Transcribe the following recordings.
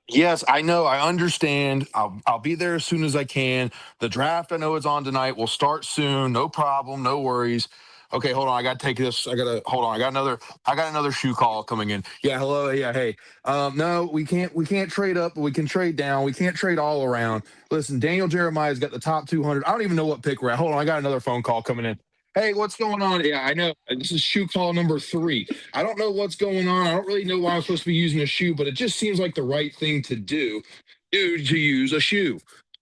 Yes, I know. I understand. I'll be there as soon as I can. The draft, I know it's on tonight. We'll start soon. No problem. No worries. Okay, hold on. I got to take this. I got to hold on. I got another shoe call coming in. Yeah, hello. Yeah, hey. No, we can't trade up, but we can trade down. We can't trade all around. Listen, Daniel Jeremiah's got the top 200. I don't even know what pick we're at. Hold on. I got another phone call coming in. Hey, what's going on? Yeah, I know. This is shoe call number 3. I don't know what's going on. I don't really know why I'm supposed to be using a shoe, but it just seems like the right thing to do to use a shoe.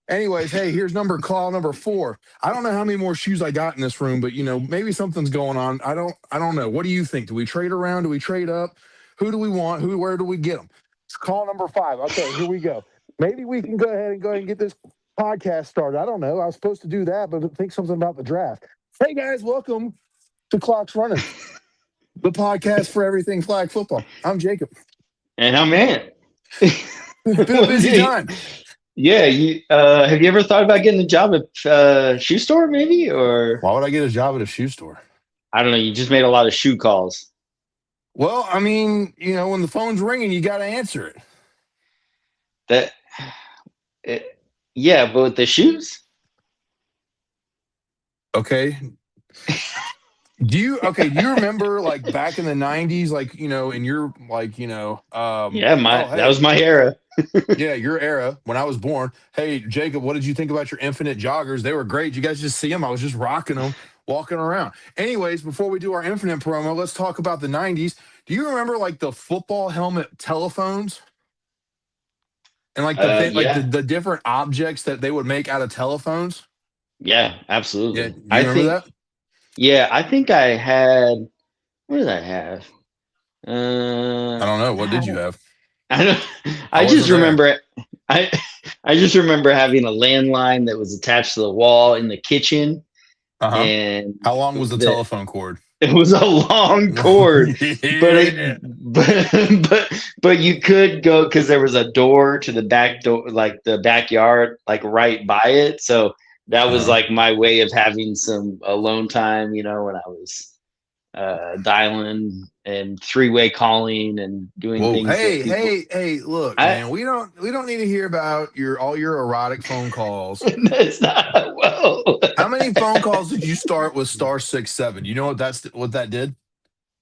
Anyways, hey, here's number call number 4. I don't know how many more shoes I got in this room, but maybe something's going on. I don't know. What do you think? Do we trade around? Do we trade up? Who do we want? Where do we get them? It's call number 5. Okay, here we go. Maybe we can go ahead and get this podcast started. I don't know. I was supposed to do that, but I think something about the draft. Hey guys, welcome to Clocks Running, the podcast for everything flag football. I'm Jacob. And I'm Ant. Been a busy time. Yeah, have you ever thought about getting a job at shoe store, maybe? Or Why would I get a job at a shoe store? I don't know. You just made a lot of shoe calls. Well, I mean, when the phone's ringing, you got to answer it. That, it, yeah, but with the shoes, Okay. Do you remember like back in the 90s, like, in your yeah, oh, that hey, was my era. yeah, your era when I was born. Hey, Jacob, what did you think about your Infinite joggers? They were great. You guys just see them? I was just rocking them, walking around. Anyways, before we do our Infinite promo, let's talk about the 90s. Do you remember like the football helmet telephones and like like Yeah, the different objects that they would make out of telephones? yeah, Yeah, absolutely. do you remember that? I think I had. What did I have? I don't know. What I did you don't, have? I don't. I I just wasn't there. remember. I I just remember having a landline that was attached to the wall in the kitchen, Uh-huh. and How long was the the telephone cord? it was a long cord, but Yeah. but you could go because there was a door to the back door, like the backyard, like right by it. So that was Uh-huh. like my way of having some alone time, when I was dialing and three-way calling and doing Whoa. things that Hey, people. hey, hey, look, I man. We don't need to hear about your erotic phone calls. That's not well. How many phone calls did you start with star 6 7? You know what that did?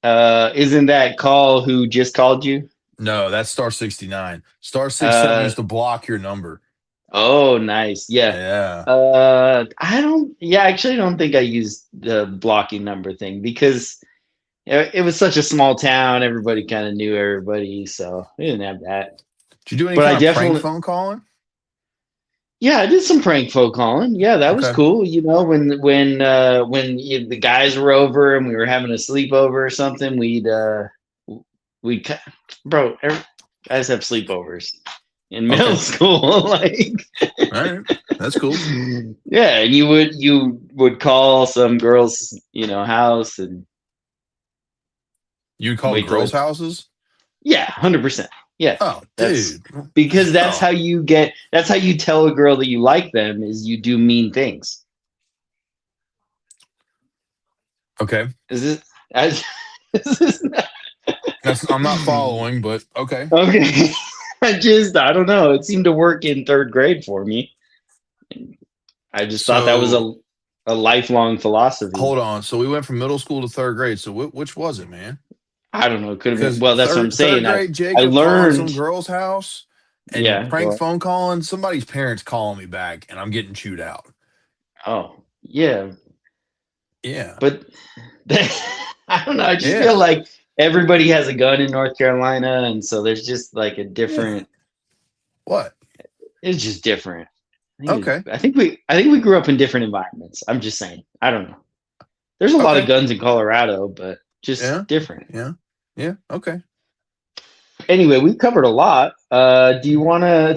Isn't that call who just called you? No, that's star 69. Star 6 7 Uh, used to block your number. oh, nice. Yeah. Yeah. I don't. Yeah, actually, I don't think I used the blocking number thing because it was such a small town. Everybody kind of knew everybody, so we didn't have that. Did you do any But I kind of prank definitely, phone calling? yeah, I did some prank phone calling. Yeah, that was Okay. cool. The guys were over and we were having a sleepover or something, we'd bro, guys have sleepovers in middle Okay. school, like. All right. That's cool. Yeah, and you would call some girl's, house, and You'd call wait till girls' it. houses? Yeah, 100%. Yeah, Oh, that's dude. because Oh, that's how you tell a girl that you like them is you do mean things. okay. Is this? I, is this not, I'm not following, but okay. okay? I don't know. It seemed to work in third grade for me. I just thought that was So a lifelong philosophy. hold on. So we went from middle school to third grade. So which was it, man? I don't know. It could have been. Because Well, that's what I'm third saying. grade I Jacob calling some learned. girl's house and Yeah. prank phone calling somebody's parents calling me back, and I'm getting chewed out. Oh, yeah. Yeah, But I don't know. I just feel yeah, like everybody has a gun in North Carolina, and so there's just like a yeah. different. What? It's just different. Okay. I think we grew up in different environments. I'm just saying. I don't know. There's a lot of Okay. guns in Colorado, but Yeah, just different. yeah, yeah. Okay. Anyway, we covered a lot. Do you want to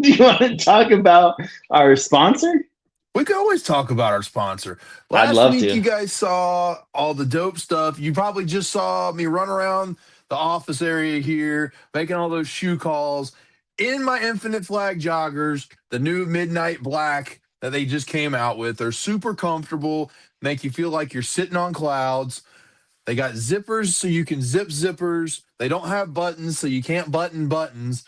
do you want to talk about our sponsor? We could always talk about our sponsor. I'd Last love week, to. you guys saw all the dope stuff. You probably just saw me run around the office area here, making all those shoe calls in my Infinite Flag joggers, the new Midnight Black that they just came out with. They're super comfortable, make you feel like you're sitting on clouds. They got zippers so you can zip zippers. They don't have buttons so you can't button buttons.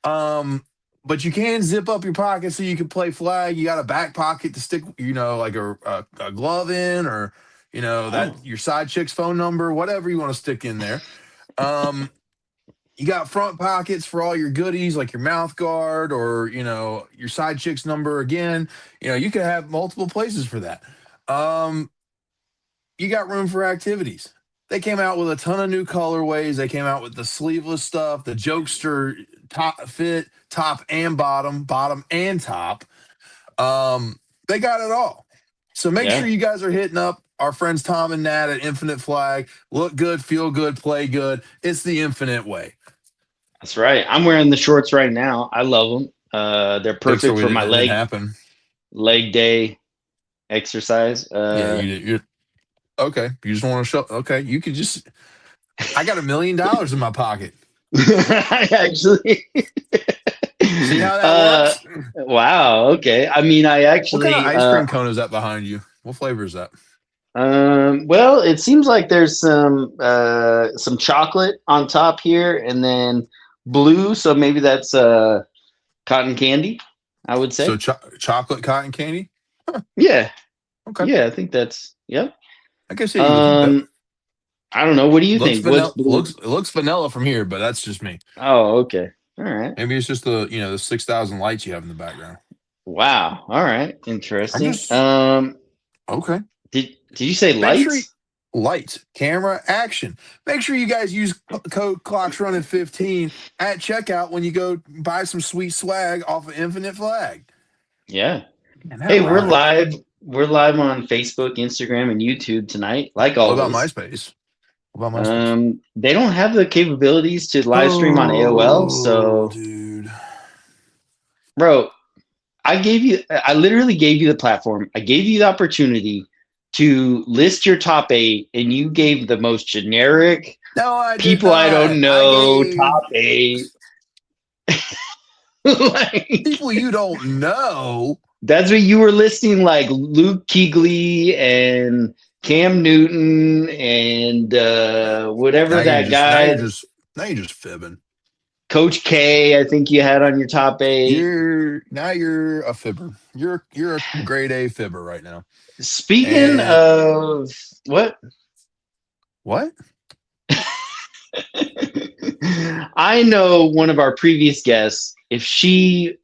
Um, but you can zip up your pocket so you can play flag. You got a back pocket to stick, like a glove in, or that Oh, your side chick's phone number, whatever you want to stick in there. Um, you got front pockets for all your goodies, like your mouth guard, or your side chick's number again. You can have multiple places for that. Um, you got room for activities. They came out with a ton of new colorways. They came out with the sleeveless stuff, the jokester top fit, top and bottom and top. They got it all. So make sure yeah, you guys are hitting up our friends Tom and Nat at Infinite Flag. Look good, feel good, play good. It's the infinite way. that's right. I'm wearing the shorts right now. I love them. They're Like so perfect we for my didn't, it didn't happen. leg day exercise. Yeah, you're okay. You just want to show. Okay, you could just. I got $1 million in my pocket. I actually. See how that works? Wow. Okay. I mean, I What kind of actually. ice cream cone is that behind you? What flavor is that? Well, it seems like there's some chocolate on top here, and then blue. So maybe that's cotton candy. I would So say. chocolate cotton candy. Yeah. Okay, Yeah. I think that's. Yep. I guess yeah, you would think that. Um. I don't know. What do you Looks think? What's vanilla. blue? Looks vanilla from here, but that's just me. Oh, okay. All right. Maybe it's just the 6,000 lights you have in the background. Wow. All right. I'm Interesting. just okay. Did you say Make sure lights? lights, camera, action. Make sure you guys use code Clocks Running 15 at checkout when you go buy some sweet swag off of Infinite Flag. Yeah. And that Hey, we're rhymed. live. We're live on Facebook, Instagram, and YouTube tonight, like What about always. MySpace? What about MySpace? They don't have the capabilities to live stream on AOL. Oh, So, dude. bro, I literally gave you the platform. I gave you the opportunity to list your top eight, and you gave the most generic No, I did people I not. don't I know gave top eight. Like, people you don't know. that's what you were listing, like Luke Kuechly and Cam Newton and whatever that Now you're guy, just now you're just fibbing. Coach K. I think you had on your top eight. You're a fibber. You're a grade A fibber right now. Speaking And of what, what? I know one of our previous guests. If she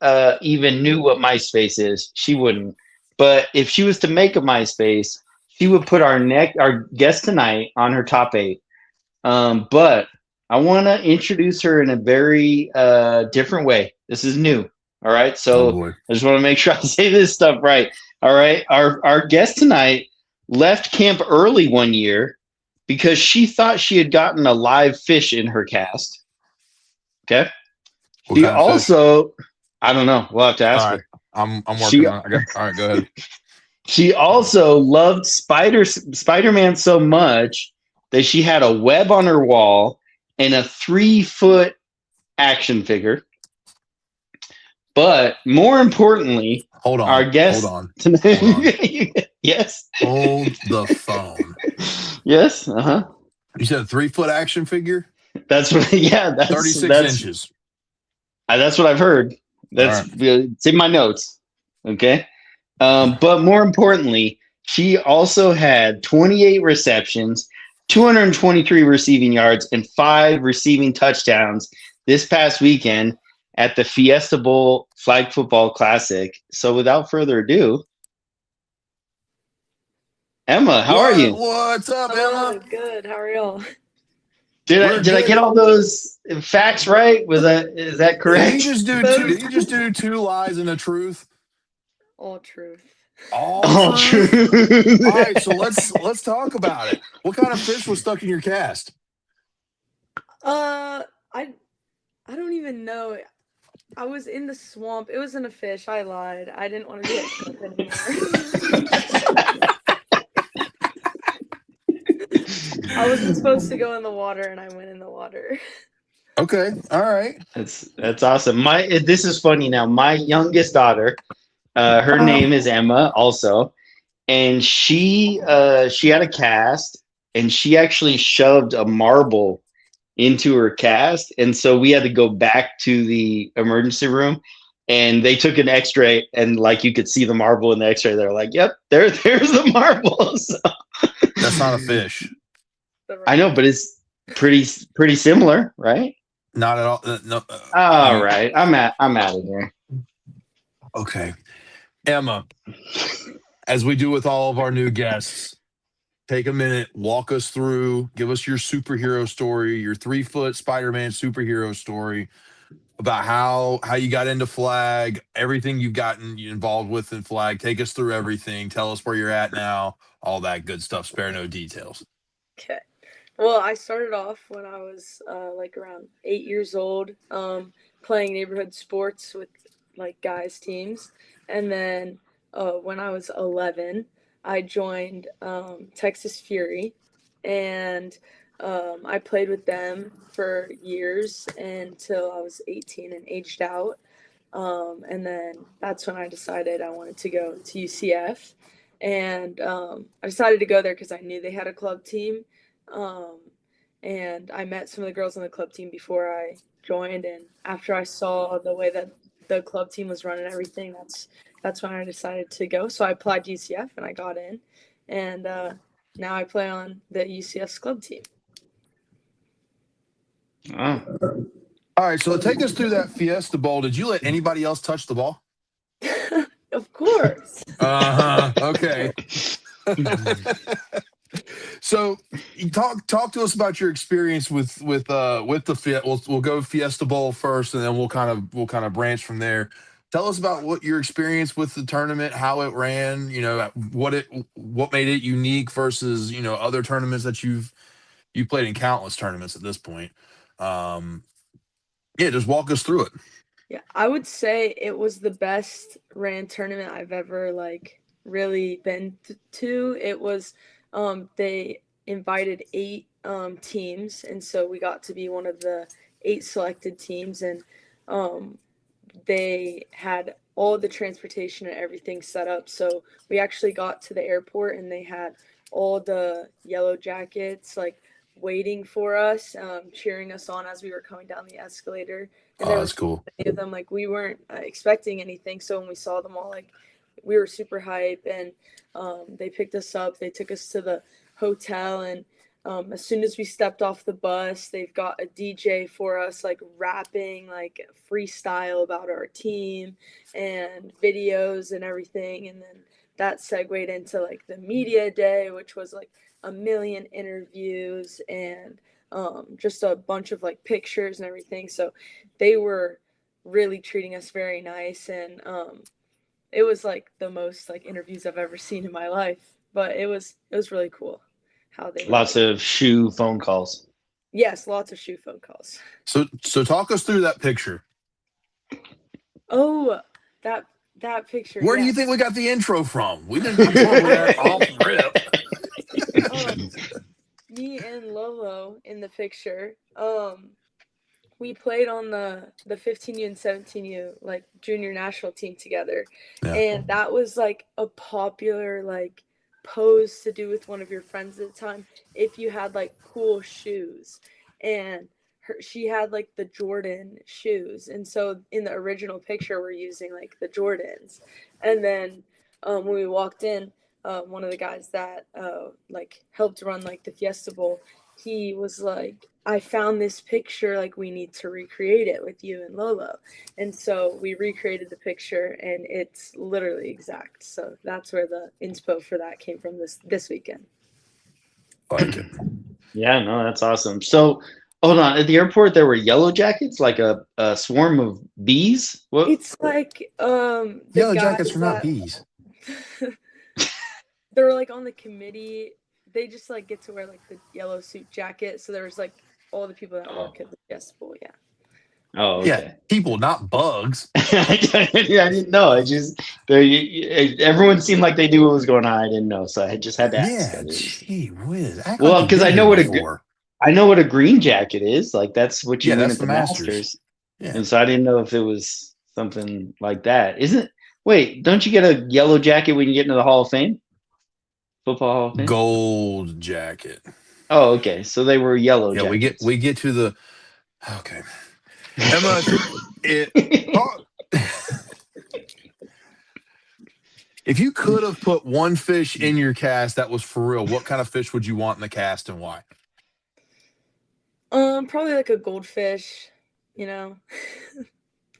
even knew what MySpace is, she wouldn't. But if she was to make a MySpace, she would put our guest tonight on her top eight. But I want to introduce her in a very different way. This is new. All right. Oh So boy. I just want to make sure I say this stuff right. All right. Our guest tonight left camp early one year because she thought she had gotten a live fish in her cast. Okay. What She kind of fish? also, I don't know. We'll have to All ask right. her. I'm She working on it. All right, go ahead. she also loved Spider-Man so much that she had a web on her wall and a 3 foot action figure. But more importantly, Hold our on. Hold guest on. Hold on. tonight, yes, Hold the phone. yes, uh-huh. You said a 3 foot action figure? That's what, yeah, 36 inches. that's what I've heard. All That's right. it's in my notes. Okay. But more importantly, she also had 28 receptions, 223 receiving yards, and 5 receiving touchdowns this past weekend at the Fiesta Bowl Flag Football Classic. So without further ado, Emma, how are you? What's up, Hello, Emma? good. How are y'all? We're Did I good. get all those facts right? Is that Did you correct? just do two? Did you just do two lies and a truth? All truth. All All truth. true. All right, so let's talk about it. What kind of fish was stuck in your cast? I I don't even know. I was in the swamp. It wasn't a fish. I lied. I didn't want to get cooked anymore. I wasn't supposed to go in the water, and I went in the water. Okay, all right. That's awesome. This is funny now. My youngest daughter, her name is Emma, also, and she had a cast, and she actually shoved a marble into her cast, and so we had to go back to the emergency room, and they took an X-ray, and like you could see the marble in the X-ray. They're like, "Yep, there's the marble." So, That's not a fish. I know, but it's pretty similar, right? Not at all. No. All right, I'm out of here. Okay, Emma. As we do with all of our new guests, take a minute, walk us through, give us your superhero story, your 3-foot Spider-Man superhero story about how you got into flag, everything you've gotten involved with in flag. Take us through everything. Tell us where you're at now, all that good stuff. Spare no details. Okay. Well, I started off when I was like around 8 years old, playing neighborhood sports with like guys teams, and then when I was 11, I joined Texas Fury, and I played with them for years until I was 18 and aged out. And then that's when I decided I wanted to go to UCF, and I decided to go there because I knew they had a club team. Um, and I met some of the girls on the club team before I joined, and after I saw the way that the club team was running everything, that's when I decided to go. So I applied to UCF and I got in, and now I play on the UCF's club team. Oh. All right, so take us through that Fiesta Bowl. Did you let anybody else touch the ball? Of course. Okay. So, you talk to us about your experience with the Fiesta. We'll go Fiesta Bowl first, and then we'll kind of branch from there. Tell us about what your experience with the tournament, how it ran. You know, what made it unique versus other tournaments that you've played in countless tournaments at this point. Yeah, just walk us through it. Yeah, I would say it was the best ran tournament I've ever like really been to. It was they invited 8 teams, and so we got to be one of the 8 selected teams, and they had all the transportation and everything set up. So we actually got to the airport, and they had all the Yellow Jackets like waiting for us, cheering us on as we were coming down the escalator. And there That's was cool. many of them, like we weren't expecting anything. So when we saw them all, like we were super hype, and they picked us up. They took us to the hotel, and as soon as we stepped off the bus, they've got a DJ for us, like rapping, like freestyle about our team and videos and everything. And then that segued into like the media day, which was like a million interviews and just a bunch of like pictures and everything. So they were really treating us very nice, and it was like the most like interviews I've ever seen in my life. But it was really cool how they Lots of shoe phone calls. Yes, lots of shoe phone calls. So talk us through that picture. Oh, that picture. Where do you think we got the intro from? We didn't come up with that off rip. Me and Lolo in the picture. We played on the 15U and 17U like junior national team together, and that was like a popular like pose to do with one of your friends at the time if you had like cool shoes. And she had like the Jordan shoes, and so in the original picture we're using like the Jordans. And then when we walked in, one of the guys that like helped run like the Fiesta Bowl, he was like, I found this picture, like we need to recreate it with you and Lolo. And so we recreated the picture, and it's literally exact. So that's where the inspo for that came from this weekend. Like it. Yeah, no, that's awesome. So hold on, at the airport there were Yellow Jackets, like a swarm of bees. What? It's like Yellow Jackets are not bees. They're like on the committee. They just like get to wear like the yellow suit jacket. So there was like all the people that work at the Fiesta Bowl. Yeah. Oh, okay. Yeah, people, not bugs. I didn't know. Everyone seemed like they knew what was going on. I didn't know, so I just had to ask. Yeah, gee whiz. Well, because I know what a green jacket is. Like that's what you win at the Masters. Yeah. And so I didn't know if it was something like that. Wait, don't you get a yellow jacket when you get into the Hall of Fame? Football Hall of Fame? Gold jacket. Oh, okay. So they were yellow Yeah, jackets. we get to the okay. Emma, it oh, if you could have put one fish in your cast that was for real, what kind of fish would you want in the cast and why? Probably like a goldfish, you know.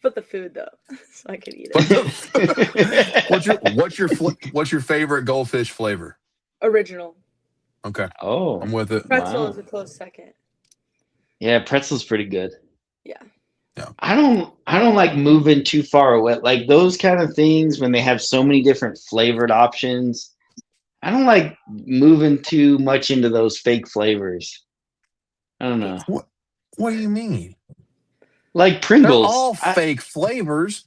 But the food though, so I could eat it. But what's your favorite goldfish flavor? Original. Okay, I'm Oh, with it. Pretzel is wow. a close second. Yeah, pretzel's pretty good. Yeah. Yeah. I don't like moving too far away. Like those kind of things when they have so many different flavored options. I don't like moving too much into those fake flavors. I don't Me know. too. What do you mean? Like They're Pringles. all fake flavors.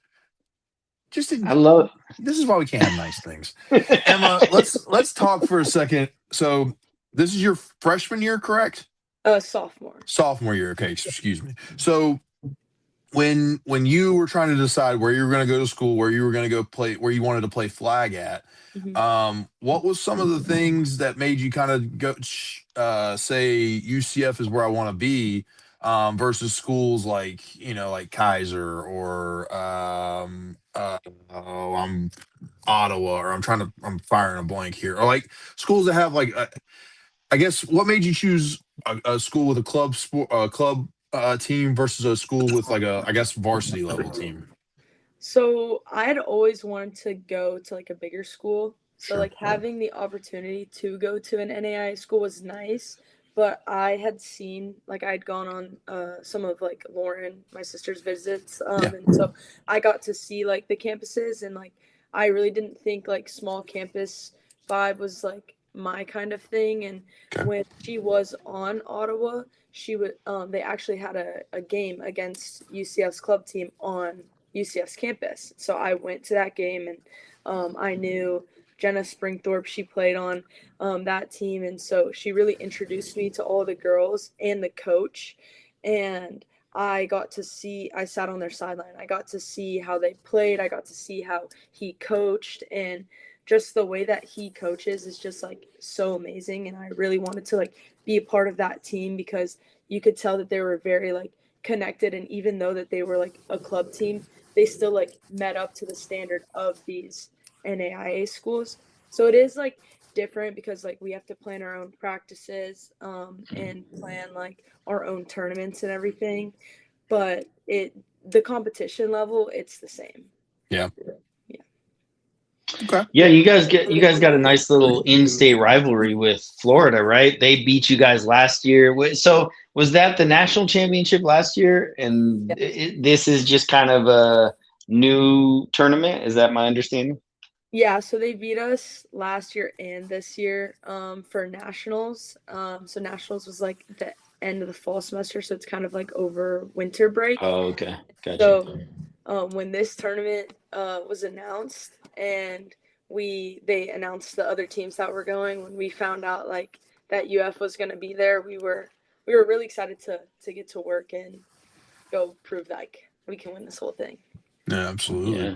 Just I love this is why we can't have nice things. Emma, let's talk for a second. So this is your freshman year, correct? Sophomore. Sophomore year. Okay, excuse me. So when you were trying to decide where you were going to go to school, where you were going to go play, where you wanted to play flag at, Hmm. what was some of the things that made you kind of go say UCF is where I want to be, versus schools like like Kaiser or oh, I'm Ottawa, or I'm firing a blank here, or like schools that have like I guess what made you choose a school with a club team versus a school with like a I guess varsity level team? So I had always wanted to go to like a bigger school. So Sure. like having the opportunity to go to an NAI school was nice, but I had seen like I'd gone on some of like Lauren, my sister's visits, Yeah. and so I got to see like the campuses, and like I really didn't think like small campus vibe was like my kind of thing. And Okay. when she was on Ottawa, she would they actually had a game against UCF's club team on UCF's campus. So I went to that game, and I knew Jenna Springthorpe. She played on that team, and so she really introduced me to all the girls and the coach. And I got to see. I sat on their sideline. I got to see how they played. I got to see how he coached, and just the way that he coaches is just like so amazing. And I really wanted to like be a part of that team because you could tell that they were very like connected, and even though that they were like a club team, they still like met up to the standard of these NAIA schools. So it is like different because like we have to plan our own practices and plan like our own tournaments and everything, but the competition level, it's the same. Yeah. Yeah. Okay. Yeah, you guys got a nice little in-state rivalry with Florida, right? They beat you guys last year. So was that the national championship last year? And this is just kind of a new tournament. Is that my understanding? Yeah, so they beat us last year and this year for nationals. So nationals was like the end of the fall semester, so it's kind of like over winter break. Oh, okay, gotcha. So when this tournament was announced, and they announced the other teams that were going, when we found out like that UF was going to be there, we were really excited to get to work and go prove like we can win this whole thing. Yeah, absolutely. Yeah.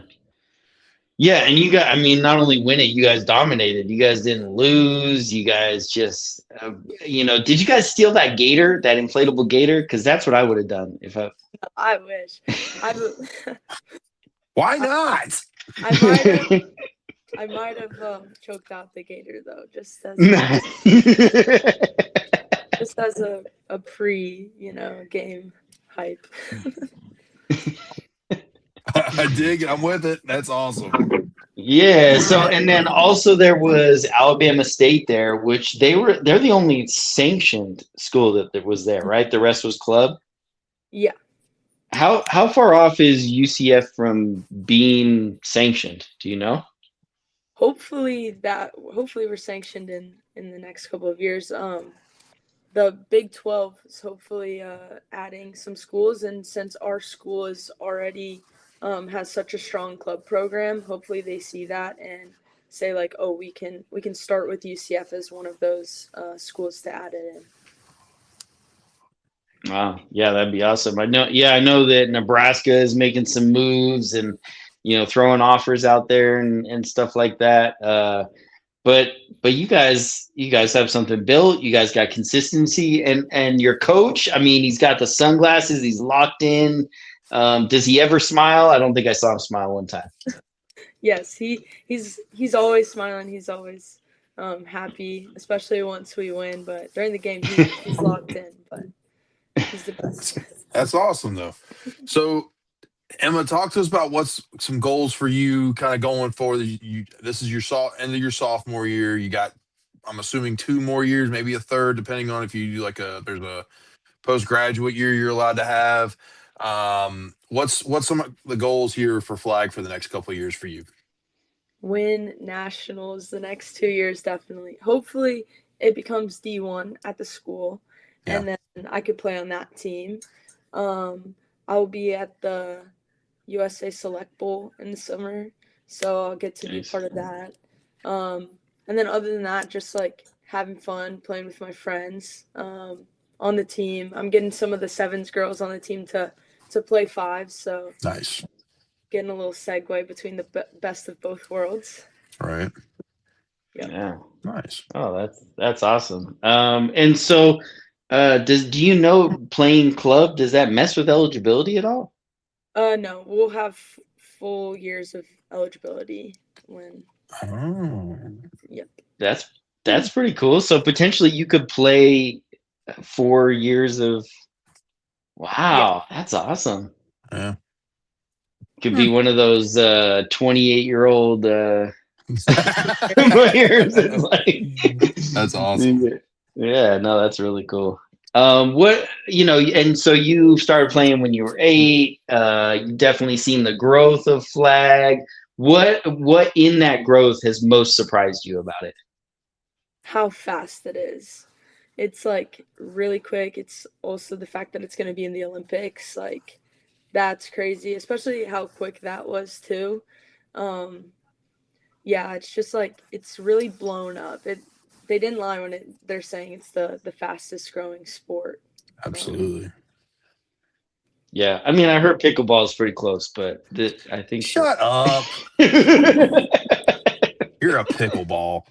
Yeah, and you got, I mean, not only win it, you guys dominated. You guys didn't lose. You guys just, did you guys steal that gator, that inflatable gator? Because that's what I would have done if I. I wish. I Why not? I might have I might have choked out the gator though, just as a pre game hype. I dig it. I'm with it. That's awesome. Yeah. So, and then also there was Alabama State there, which they're the only sanctioned school that was there, right? The rest was club. Yeah. How far off is UCF from being sanctioned? Do you know? Hopefully we're sanctioned in the next couple of years. The Big 12 is hopefully adding some schools, and since our school is already has such a strong club program, hopefully they see that and say like, oh, we can start with UCF as one of those schools to add it in. Wow, yeah, that'd be awesome. I know. Yeah, I know that Nebraska is making some moves and throwing offers out there and stuff like that. but you guys have something built. You guys got consistency, and your coach. I mean, he's got the sunglasses. He's locked in. Does he ever smile? I don't think I saw him smile one time. Yes, he's always smiling. He's always happy, especially once we win. But during the game, he's locked in. But he's the best. That's awesome though. So Emma, talk to us about what's some goals for you, kind of going forward. This is your end of your sophomore year. You got, I'm assuming, 2 more years, maybe a third, depending on if you do like there's a postgraduate year you're allowed to have. What's some of the goals here for flag for the next couple of years for you? Win nationals the next 2 years, definitely. Hopefully, it becomes D1 at the school, Yeah, and then I could play on that team. I'll be at the USA Select Bowl in the summer, so I'll get to be Nice. part of that. Um, and then other than that, just like having fun, playing with my friends on the team. I'm getting some of the sevens girls on the team to play fives, so nice. getting a little segue between the best of both worlds. Right, Yep. Yeah. nice. Oh, that's awesome. And so, do you know playing club? Does that mess with eligibility at all? No, we'll have full years of eligibility when. Oh, Yep. That's that's pretty cool. So potentially you could play 4 years of. Yeah. Wow, that's awesome. yeah. Could Hmm. be one of those 28-year-old players. It's That's like, awesome. yeah, no, that's really cool. What and so you started playing when you were 8. You definitely seen the growth of flag. What in that growth has most surprised you about it? How fast it is. It's like really quick. It's also the fact that it's going to be in the Olympics. Like that's crazy, especially how quick that was too. Um, yeah, it's just like it's really blown up. They didn't lie when they're saying it's the fastest growing sport. Um, Absolutely. Yeah, I mean, I heard pickleball is pretty close, but I think that. Shut up. You're a pickleball.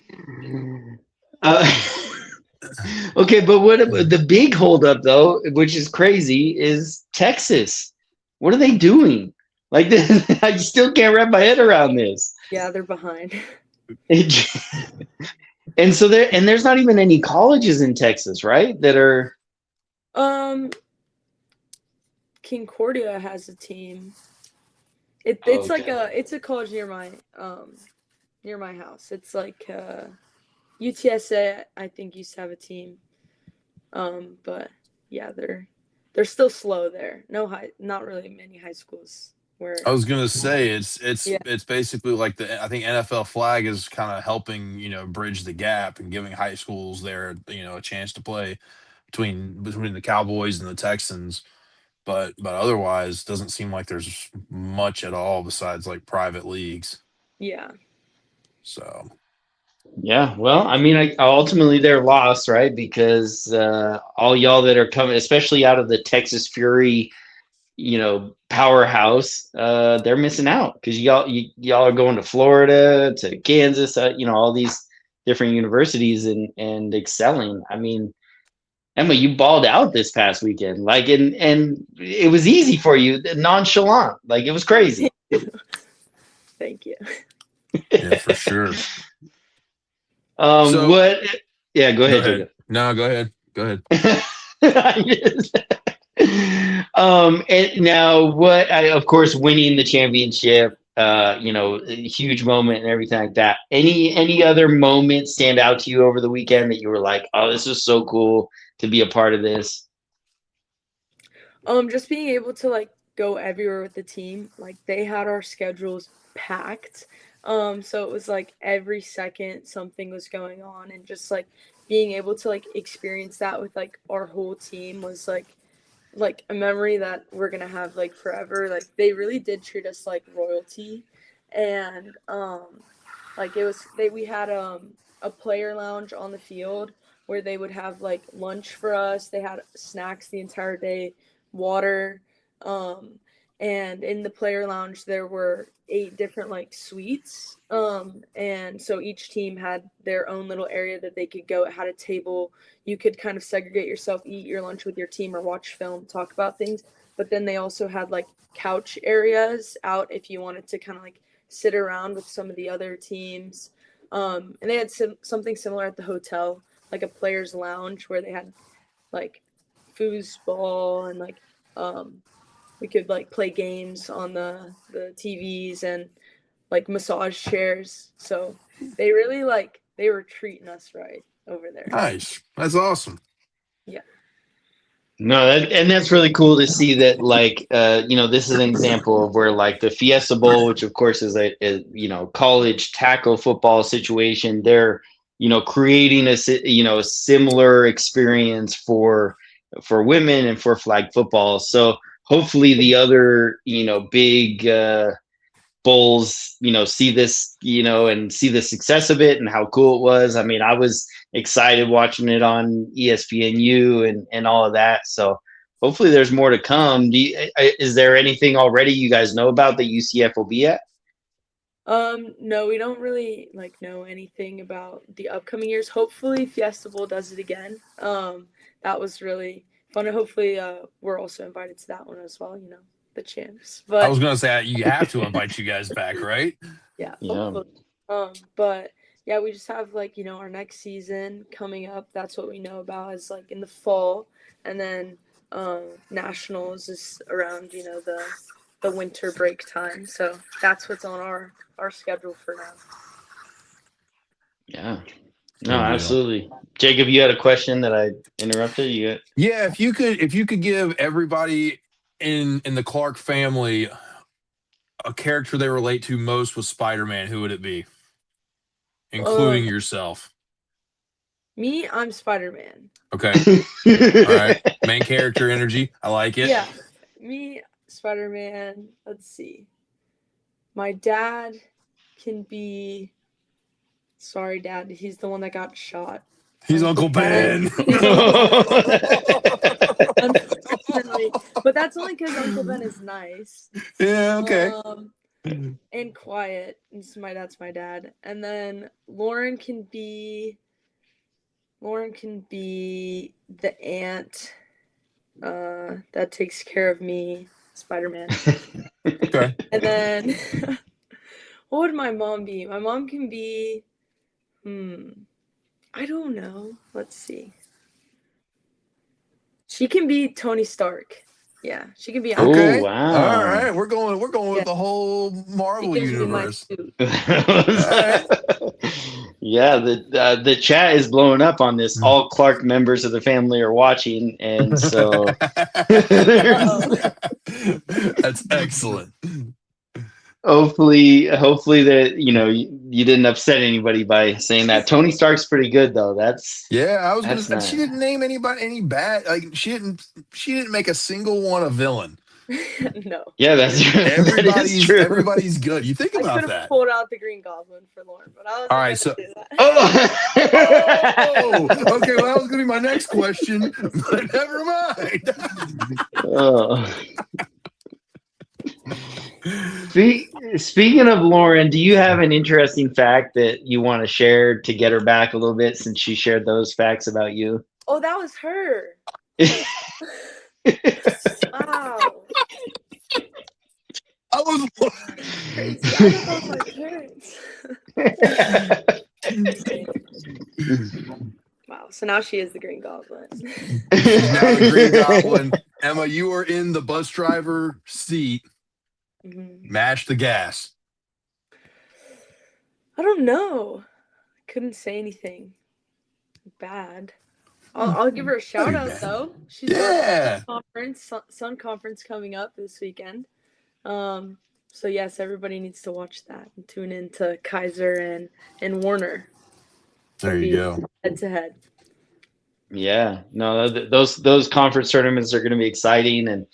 uh, okay, but what the big holdup though, which is crazy, is Texas. What are they doing? Like, I still can't wrap my head around this. yeah, they're behind. It, and so there's not even any colleges in Texas, right? That are. um, Concordia has a team. It's like Okay. it's a college near my house. It's like UTSA. I think used to have a team. But yeah, they're still slow there. No not really many high schools I where. was gonna say it's Yeah, it's basically like I think NFL flag is kind of helping bridge the gap and giving high schools there a chance to play between the Cowboys and the Texans, but otherwise doesn't seem like there's much at all besides like private leagues. yeah, So Yeah, well, I mean, ultimately they're lost, right? Because all y'all that are coming, especially out of the Texas Fury, powerhouse, they're missing out because y'all are going to Florida, to Kansas, all these different universities and excelling. I mean, Emma, you balled out this past weekend, like, and it was easy for you, nonchalant, like it was crazy. thank you. yeah, for sure. So What? Yeah, go go ahead, ahead. Jacob. No, go ahead. Go ahead. And now what of course winning the championship, a huge moment and everything like that. Any other moments stand out to you over the weekend that you were like, oh, this is so cool to be a part of this? Just being able to like go everywhere with the team. Like they had our schedules packed. So it was like every second something was going on, and just like being able to like experience that with like our whole team was like a memory that we're gonna have like forever. Like they really did treat us like royalty, and like it was we had a player lounge on the field where they would have like lunch for us. They had snacks the entire day, water, um, and in the player lounge there were 8 different like suites, and so each team had their own little area that they could go. It had a table. You could kind of segregate yourself, eat your lunch with your team or watch film, talk about things. But then they also had like couch areas out if you wanted to kind of like sit around with some of the other teams. And they had something similar at the hotel, like a players lounge where they had like foosball and like we could like play games on the TVs and like massage chairs. So they really like they were treating us right over there. Nice. That's awesome. Yeah. No, and that's really cool to see that, like, this is an example of where, like, the Fiesta Bowl, which of course is a college tackle football situation, they're, creating a similar experience for women and for flag football. So hopefully the other, big bowls, see this, and see the success of it and how cool it was. I mean, I was excited watching it on ESPNU and all of that. So hopefully there's more to come. Is there anything already you guys know about that UCF will be at? No, we don't really like know anything about the upcoming years. Hopefully Fiesta Bowl does it again. That was really fun. And hopefully we're also invited to that one as well, the champs. I But was gonna say you have to invite you guys back, right? yeah, Yeah. hopefully. But yeah, we just have like, our next season coming up. That's what we know about is like in the fall, and then nationals is around, the winter break time. So that's what's on our schedule for now. Yeah. No, Good deal. absolutely. Jacob, you had a question that I interrupted you. Yeah, if you could give everybody in the Clark family a character they relate to most with Spider-Man, who would it be? Including yourself. Me, I'm Spider-Man. Okay. All right. Main character energy. I like it. Yeah. Me, Spider-Man. Let's see. My dad can be. Sorry, Dad. He's the one that got shot. He's Uncle Ben. He's Uncle Ben. Unfortunately. But that's only because Uncle Ben is nice. Yeah, okay. And quiet. That's my dad. And then Lauren can be the ant that takes care of me, Spider-Man. Okay. And then what would my mom be? My mom can be I don't know. Let's see. She can be Tony Stark. Yeah, she can be. Okay. Oh, wow. All right. We're going with the whole Marvel universe. All right. Yeah, the chat is blowing up on this. All Clark members of the family are watching, and so that's excellent. Hopefully that you didn't upset anybody by saying that. Tony Stark's pretty good though. I was gonna say nice. she didn't name anybody any bad. Like she didn't make a single one a villain. No. Yeah, that's everybody's true. Everybody's good. You think about I could that. have pulled out the Green Goblin for Lauren, but I was all right. So do that. okay. Well, that was gonna be my next question, but never mind. Speaking of Lauren, do you have an interesting fact that you want to share to get her back a little bit since she shared those facts about you? Oh, that was her. Wow. I was crazy. I don't know my parents. Wow. So now she is the Green Goblin. She's now the Green Goblin. Emma, you are in the bus driver seat. Mm-hmm. Mash the gas. I don't know. I couldn't say anything bad. I'll give her a shout out though. She's got Sun Conference coming up this weekend. So yes, everybody needs to watch that and tune in to Kaiser and Warner. There you go. Head to head. Yeah, no, those conference tournaments are going to be exciting, and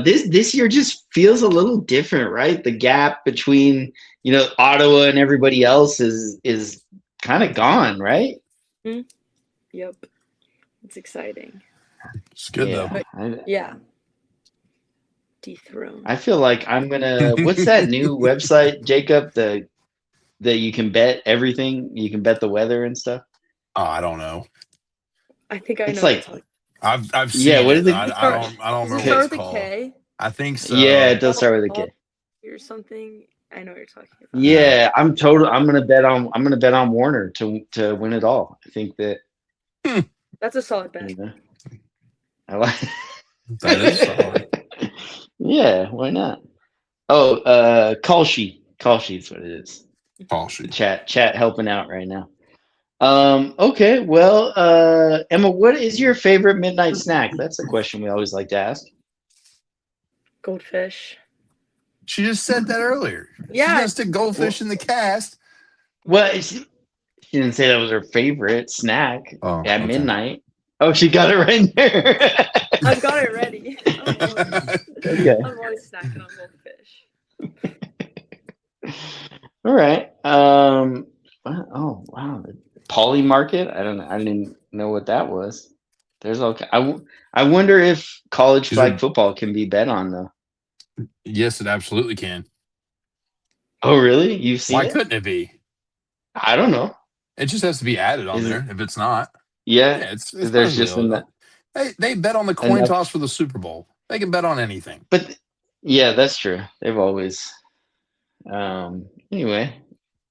this year just feels a little different, right? The gap between Ottawa and everybody else is kind of gone, right? Mm-hmm. Yep, it's exciting. It's good though. But, yeah. Dethroned. I feel like I'm gonna. What's that new website, Jacob? That you can bet everything. You can bet the weather and stuff. Oh, I don't know. I think I It's know what you're like, talking I've yeah. seen What it. is it? I don't Does it remember what start it's with a called. K? I think Yeah, so. it does start with a K. Or something. I know what you're talking about. Yeah, I'm total. I'm gonna bet on Warner to win it all. I think that. That's a solid bet. You know, I like. That is solid. Yeah, why not? Oh, Kalshi. Kalshi is what it is. Oh, The shoot. chat helping out right now. Okay, well, Emma, what is your favorite midnight snack? That's a question we always like to ask. Goldfish. She just said that earlier. She's Yeah. gonna stick goldfish in the cast. Well, she didn't say that was her favorite snack Oh, at okay. midnight. Oh, she got it right there. I've got it ready. Okay. I'm always snacking on goldfish. All right. Oh wow, the Poly Market. I don't know. I didn't know what that was. There's all. I wonder if college Is flag it- football can be bet on though. Yes, it absolutely can. Oh really? You've seen Why it? couldn't it be? I don't know. It just has to be added on Is there. If it's not, Yeah, yeah, it's there's perfectly. just enough. They bet on the coin enough. toss for the Super Bowl. They can bet on anything. But yeah, that's true. They've always. Anyway,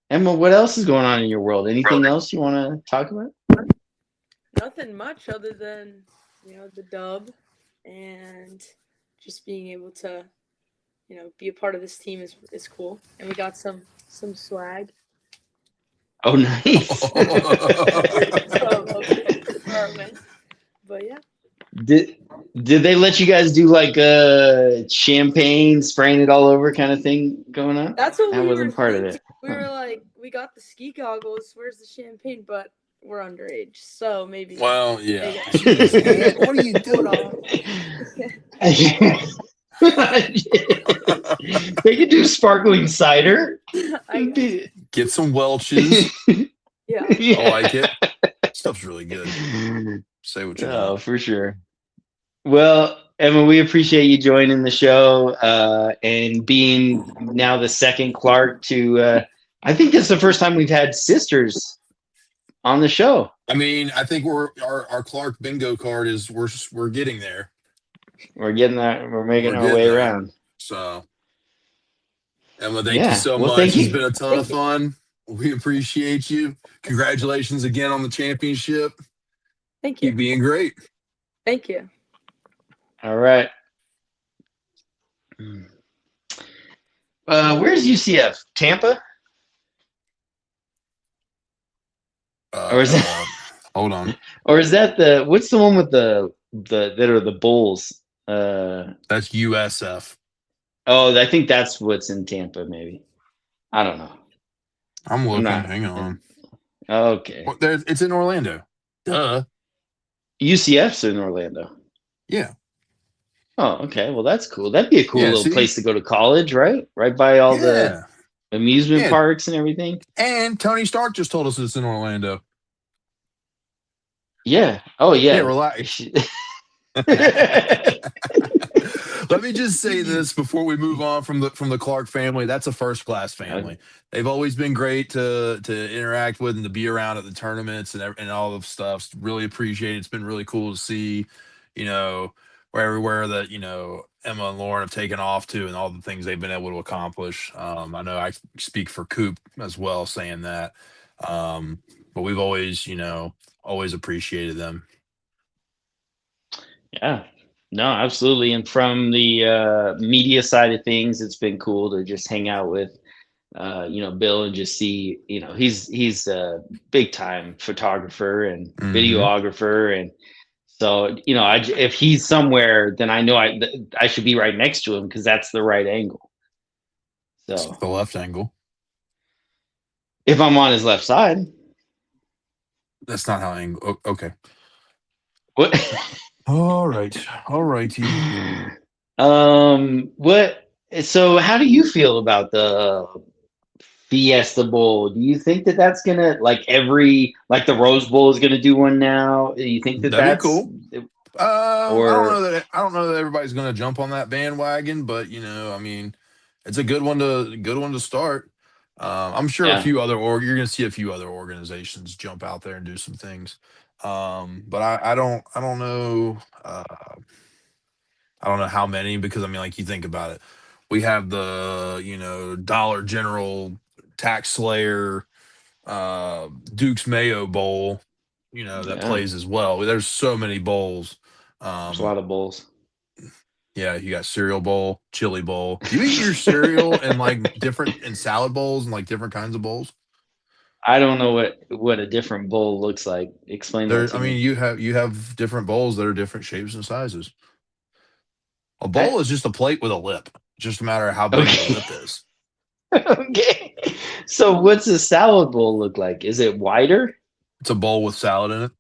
Emma, what else is going on in your world? Anything else you want to talk about? Nothing much other than the dub and just being able to be a part of this team is cool, and we got some swag. Oh, nice. But yeah. Did they let you guys do like champagne spraying it all over kind of thing going on? That's what I we wasn't were part thinking. of it. We were like, we got the ski goggles. Where's the champagne? But we're underage, so maybe. Well, yeah. They Jeez, Ant, what are you doing? They could do sparkling cider. Get some Welch's. Yeah. I like it. Stuff's really good. Say what you want. Oh, for sure. Well, Emma, we appreciate you joining the show and being now the second Clark to. I think it's the first time we've had sisters on the show. I mean, I think our Clark bingo card is we're getting there. We're getting that. We're making We're our getting way there. around. So, Emma, thank you so Well, much. thank It's you. been a ton of fun. We appreciate you. Congratulations again on the championship. Thank you. Keep being great. Thank you. All right. Where's UCF? Tampa? Or is that? Hold on. Or is that what's the one with the that are the Bulls? That's USF. Oh, I think that's what's in Tampa. Maybe. I don't know. I'm looking. not- Hang on. Okay. Well, it's in Orlando. Duh. UCF's in Orlando. Yeah. Oh, okay. Well, that's cool. That'd be a cool Yeah, little see? place to go to college, right? Right by all the Yeah. amusement Yeah. parks and everything. And Tony Stark just told us it's in Orlando. Yeah. Oh, yeah. Yeah, relax. Let me just say this before we move on from the Clark family. That's a first class family. They've always been great to interact with and to be around at the tournaments and all of stuff. Really appreciate it. It's been really cool to see, where everywhere that Emma and Lauren have taken off to and all the things they've been able to accomplish. I know I speak for Coop as well, saying that. But we've always appreciated them. Yeah. No, absolutely. And from the media side of things, it's been cool to just hang out with, Bill and just see, he's a big time photographer and videographer. And so, if he's somewhere, then I know I should be right next to him because that's the right angle. So It's the left angle. if I'm on his left side. That's not how angle. Okay. What? All right. What? So, how do you feel about the Fiesta Bowl? Do you think that that's gonna like the Rose Bowl is gonna do one now? Do you think that That'd be that's cool. Or I don't know that everybody's going to jump on that bandwagon, but I mean, it's a good one to start. I'm sure a yeah, few other you're going to see a few other organizations jump out there and do some things. But I don't know. I don't know how many because I mean, like you think about it, we have the Dollar General Tax Slayer Duke's Mayo Bowl, that yeah. plays as well. There's so many bowls. There's a Um, lot of bowls. yeah, you got cereal bowl, chili bowl. Do you eat your cereal in like different in salad bowls and like different kinds of bowls? I don't know what a different bowl looks like. Explain that There, to I mean, me. you have different bowls that are different shapes and sizes. A I bowl is just a plate with a lip. Just a matter of how big the okay. lip is. Okay. So what's a salad bowl look like? Is it wider? It's a bowl with salad in it.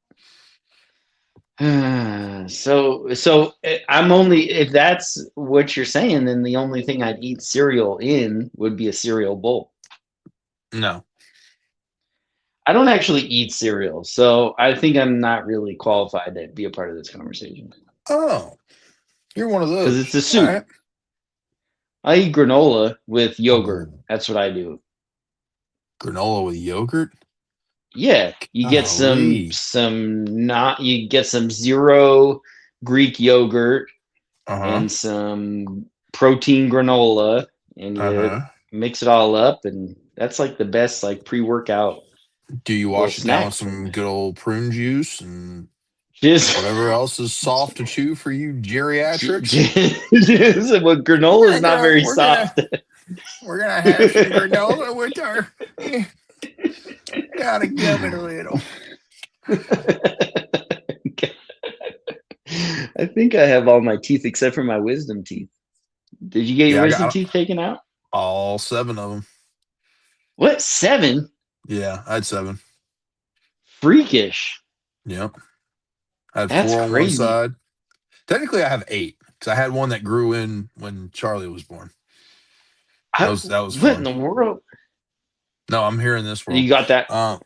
I'm only if that's what you're saying, then the only thing I'd eat cereal in would be a cereal bowl. No. I don't actually eat cereal, so I think I'm not really qualified to be a part of this conversation Oh, you're one of because it's those. a All soup. right. I eat granola with yogurt. Oh, That's what I do. granola with yogurt. Yeah, you get Golly. you get some zero Greek yogurt Uh huh. and some protein granola, and Uh you huh. mix it all up, and that's like the best like pre-workout Do you little wash it down with snack for some me. good old prune juice and Just, whatever else is soft to chew for you geriatrics? well, granola is not very soft. We're gonna have some granola with our gotta gum it a little. I think I have all my teeth except for my wisdom teeth. Did you get your Yeah, I wisdom got teeth taken out? all seven of them. What, 7? Yeah, I had seven. Freakish. Yep. I had That's four on one crazy. side. Technically, I have eight because I had one that grew in when Charlie was born. That was What in fun. the world? No, I'm here in this world. You got that? Uh,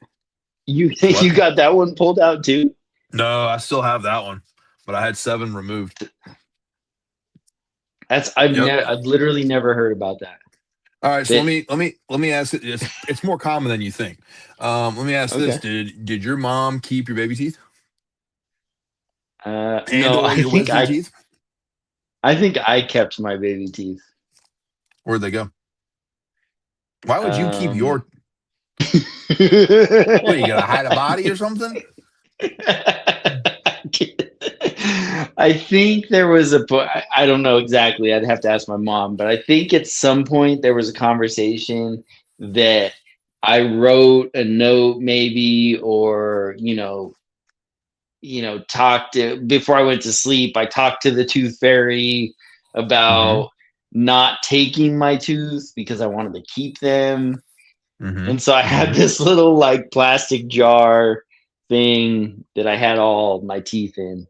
You what? got that one pulled out too? No, I still have that one, but I had seven removed. That's Yep. I've literally never heard about that. All right, so That let me ask it. It's more common than you think. Let me ask this: okay. Did your mom keep your baby teeth and No, or your wisdom teeth? I think I kept my baby teeth. Where'd they go? Why would you keep Um, your? What are you gonna hide a body or something? I think there was a point. I don't know exactly. I'd have to ask my mom, but I think at some point there was a conversation that I wrote a note, maybe, or talked to before I went to sleep. I talked to the tooth fairy Mm-hmm. about not taking my tooth because I wanted to keep them. Mm-hmm. And so I had Mm-hmm. this little like plastic jar thing that I had all my teeth in.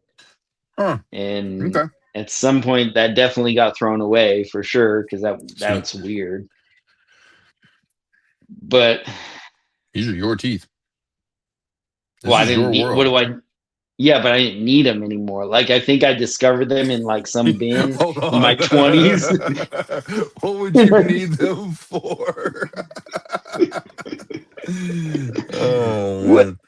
Huh. And Okay. at some point that definitely got thrown away for sure because See, that's weird. But these are your teeth. well, This I is didn't your need what world. do I yeah, but I didn't need them anymore. Like I think I discovered them in like some bin Hold in my on. 20s. What would you need them for? Oh What? man.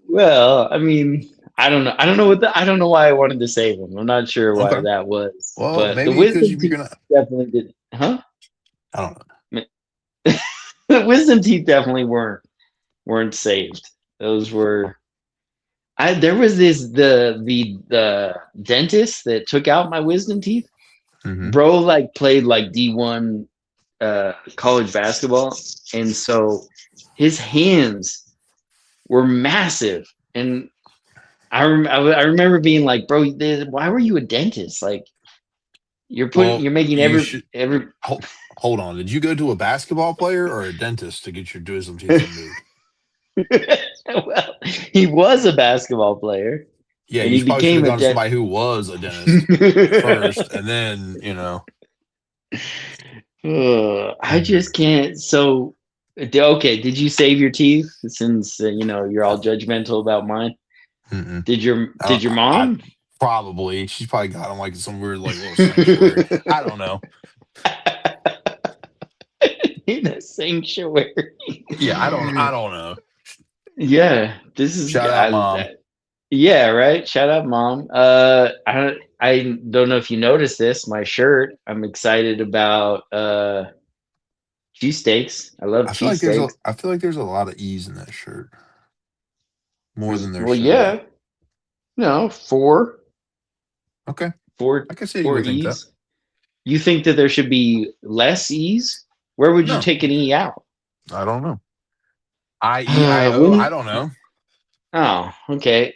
Well, I mean, I don't know. I don't know why I wanted to save them. I'm not sure why Okay. that was. Well, But the maybe because wisdom you're teeth gonna. definitely did. Huh? I don't know. The wisdom teeth definitely weren't saved. Those were I there was this the dentist that took out my wisdom teeth. Mm-hmm. Bro like played like D1 college basketball, and so his hands were massive. And I remember being like, bro, why were you a dentist? Like Well, you're making you should every hold on. Did you go to a basketball player or a dentist to get your wisdom teeth removed? well, he was a basketball player Yeah, and you he probably should have became a gone to dentist. somebody who was a dentist first, and then I Mhm. just can't. So, okay, did you save your teeth since you're all Uh, judgmental about mine? mm-mm. Did I, your I mom? Probably. She's probably got him like some weird like little sanctuary. I don't know. In a sanctuary. Yeah, I don't know. Yeah, this is Shout out mom. yeah, right. Shout out, mom. I don't know if you noticed this. My shirt. I'm excited about cheesesteaks. I love cheesesteaks. I feel like there's a lot of E's in that shirt. More than there Well, should be. yeah, no, four, Okay. four, I can see you four would think that. E's. You think that there should be less E's? Where would you No, take an E out? I don't know. IEIO, I When? don't know. Oh, okay.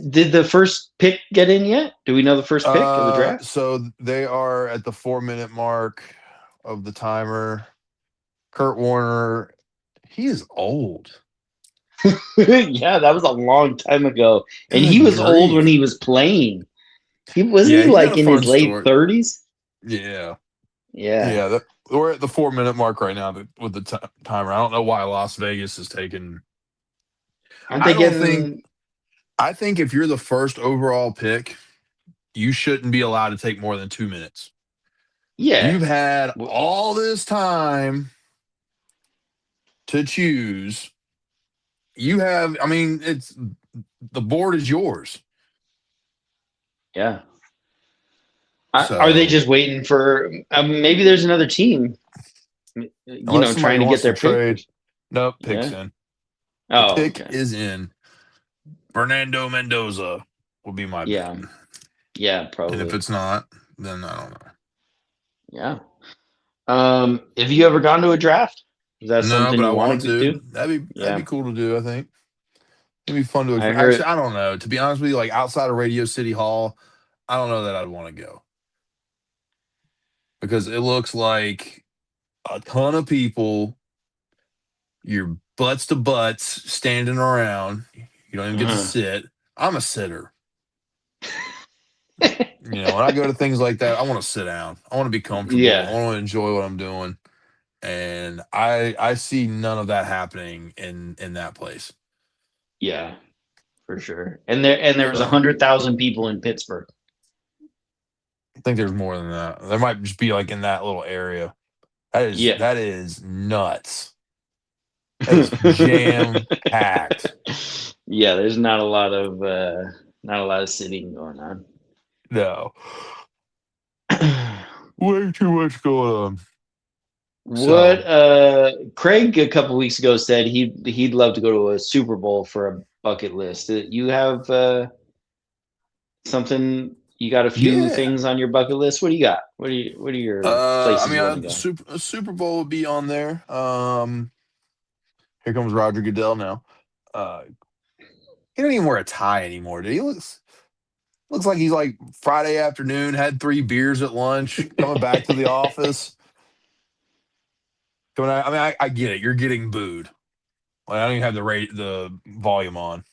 Did the first pick get in yet? Do we know the first pick of the draft? So they are at the 4 minute mark of the timer. Kurt Warner, he is old. Yeah, that was a long time ago, and he Good was old when grief. he was playing. He wasn't Yeah, he he got like a in his fun late story. 30s? Yeah. Yeah, Yeah. We're at the 4 minute mark right now with the timer. I don't know why Las Vegas is taking. aren't I they don't think, getting? I think if you're the first overall pick, you shouldn't be allowed to take more than 2 minutes. Yeah, You've had w- all this time to choose. I mean, the board is yours. yeah. Are they So just waiting for? Maybe there's another team, unless somebody trying to get wants to their pick. trade, nope, pick's Yeah. in. The Oh, pick okay. is in. Fernando Mendoza will be my bet. Yeah. Yeah, And if probably. it's not, then I don't know. Yeah. Have you ever gone to a draft? Is that No, something but I you want want to to. do? That'd be Yeah. cool to do, I think. It'd be fun to I actually, heard. I don't know. To be honest with you, like outside of Radio City Hall, I don't know that I'd want to go. Because it looks like a ton of people, your butts to butts, standing around. You don't even get to uh sit. I'm a sitter. When I go to things like that, I want to sit down. I want to be comfortable. I Yeah. want to enjoy what I'm doing. And I see none of that happening in that place. Yeah, for sure. And there was a So 100,000 people in Pittsburgh. I think there's more than that. There might just be like in that little area. That is Yeah. that is nuts. That is jam packed. Yeah, there's not a lot of sitting going on. No. Way too much going on. What So Craig a couple weeks ago said he'd love to go to a Super Bowl for a bucket list. You have something, you got a few yeah. things on your bucket list. What do you got? What are your I places mean, you want to the go? Super Bowl would be on there. Here comes Roger Goodell now. Uh, he don't even wear a tie anymore. Dude. He looks like he's like Friday afternoon, had 3 beers at lunch, coming back to the office. I get it. You're getting booed. Like, I don't even have the volume on.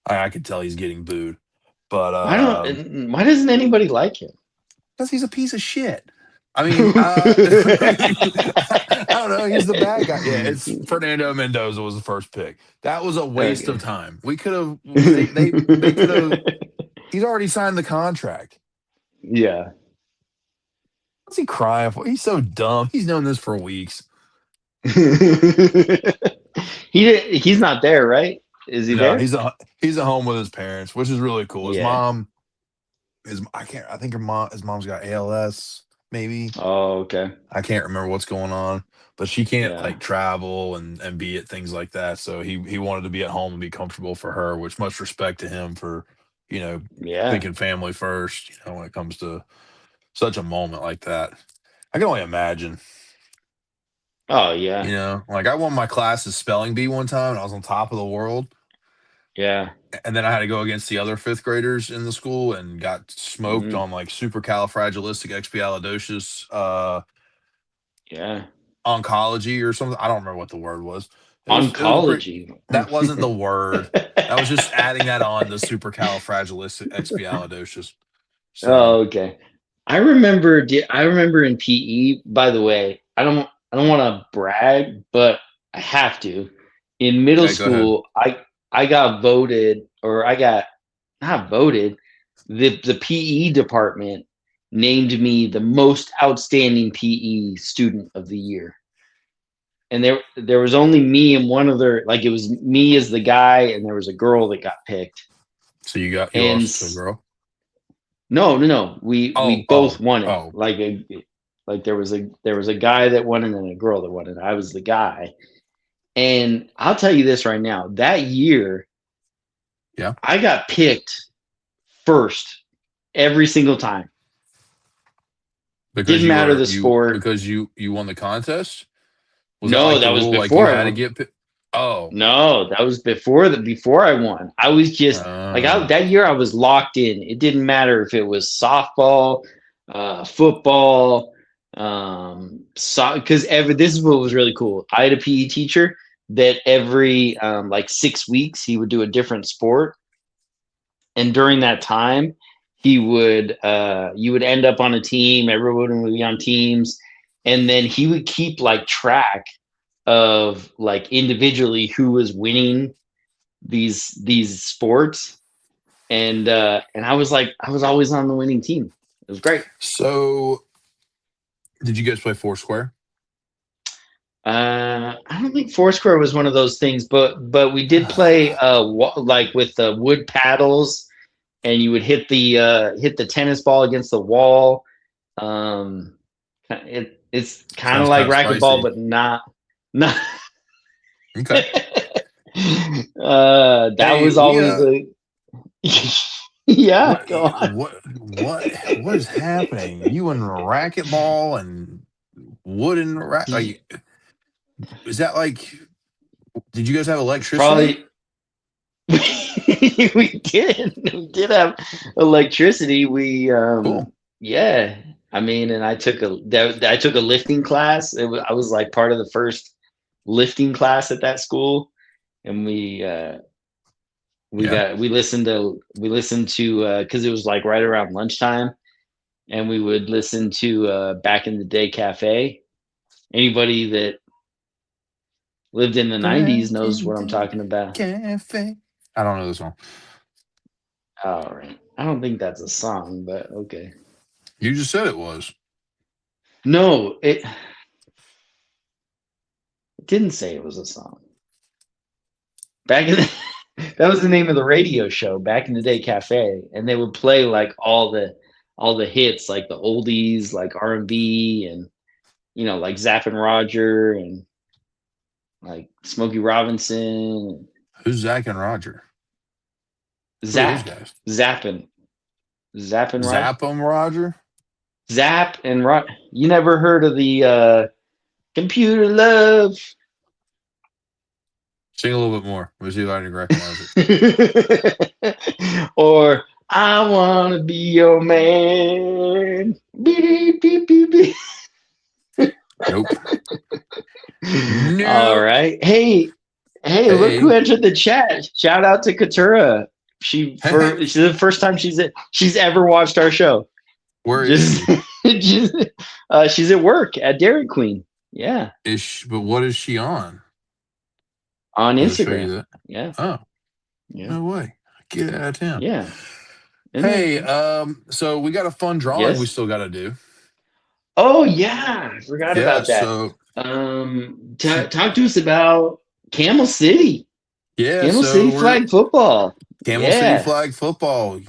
I can tell he's getting booed, but Why doesn't anybody like him? because he's a piece of shit. I mean, I don't know. He's the bad guy. Yeah, it's Fernando Mendoza was the first pick. That was a waste of Okay. time. We could have. They could have. He's already signed the contract. Yeah. What's he crying for? He's so dumb. He's known this for weeks. He's not there, right? Is he No, there? he's at home with his parents, which is really cool. His Yeah. mom is I think his mom's got ALS, maybe. Oh, okay. I can't remember what's going on, but she can't Yeah. like travel and be at things like that. So he wanted to be at home and be comfortable for her, which much respect to him for, Yeah. thinking family first, when it comes to such a moment like that. I can only imagine, Oh, yeah. like I won my class's spelling bee one time and I was on top of the world. Yeah. And then I had to go against the other fifth graders in the school and got smoked Mm, on like supercalifragilisticexpialidocious yeah. oncology or something. I don't remember what the word was. It was pretty. Oncology. That wasn't the word. That was just adding that on to supercalifragilisticexpialidocious. So Oh, okay. I remember in PE, by the way, I don't want to brag, but I have to. In middle okay, go ahead. school, I got voted, or I got not voted. The PE department named me the most outstanding PE student of the year. And there was only me and one other, like it was me as the guy, and there was a girl that got picked. So you And lost to a girl. no, we Oh, both oh, won it. oh. Like there was a guy that won it and a girl that won it. I was the guy. And I'll tell you this right now. That year, Yeah. I got picked first every single time. Because Didn't matter the sport. you won the contest. Was that No, like the that was rule? Like you before I had to won. get? Oh. No, that was before I won. I was just like Uh, that year I was locked in. It didn't matter if it was softball, football, because every this is what was really cool. I had a PE teacher that every like 6 weeks he would do a different sport, and during that time he would you would end up on a team. Everyone would be on teams, and then he would keep like track of like individually who was winning these sports, and I was always on the winning team. It was great. so did you guys play Foursquare? I don't think Foursquare was one of those things, but we did play like with the wood paddles, and you would hit the tennis ball against the wall. Um, it's kind of Sounds like kind of racquetball, spicy. but not. Okay. That Hey, was we always a yeah. what Go on. what is happening? You in racquetball and wooden like is that like? Did you guys have It's electricity? probably we did have electricity. We Cool. yeah. I mean, and I took a lifting class. I was like part of the first lifting class at that school, and Yeah. we listened to because it was like right around lunchtime, and we would listen to Back in the Day Cafe. Anybody that lived in the '90s Back knows in what I'm the talking about. cafe. I don't know the song. All right. I don't think that's a song, but okay. You just said it was. No, it didn't say it was a song. Back in the, that was the name of the radio show, Back in the Day Cafe, and they would play like all the hits, like the oldies, like R&B, and like Zapp and Roger, and like Smokey Robinson, Who's Zach and Roger? and Who are those Zapp, guys? Zappin', Zapp and Roger, Zap 'em, Roger. Zapp and Roger. You never heard of the Computer Love? Sing a little bit more. Let me see if I can recognize it. Or I wanna be your man. Beep, beep, beep, beep. Nope. All Nope. right. Hey, look who Hey. entered the chat. Shout out to Katura. Hey. She's the first time she's ever watched our show. Where is Just, she? just she's at work at Dairy Queen. Yeah, But what is she on? on Does it show Instagram. you that? Yeah, Oh, yeah, no way. Get out of town. yeah. Isn't that Hey, cool? so we got a fun drawing we Yes. still gotta do. Oh yeah, I forgot Yeah, about that. so Talk to us about Camel City. yeah, Camel so City we're flag football. Camel City Yeah. flag football,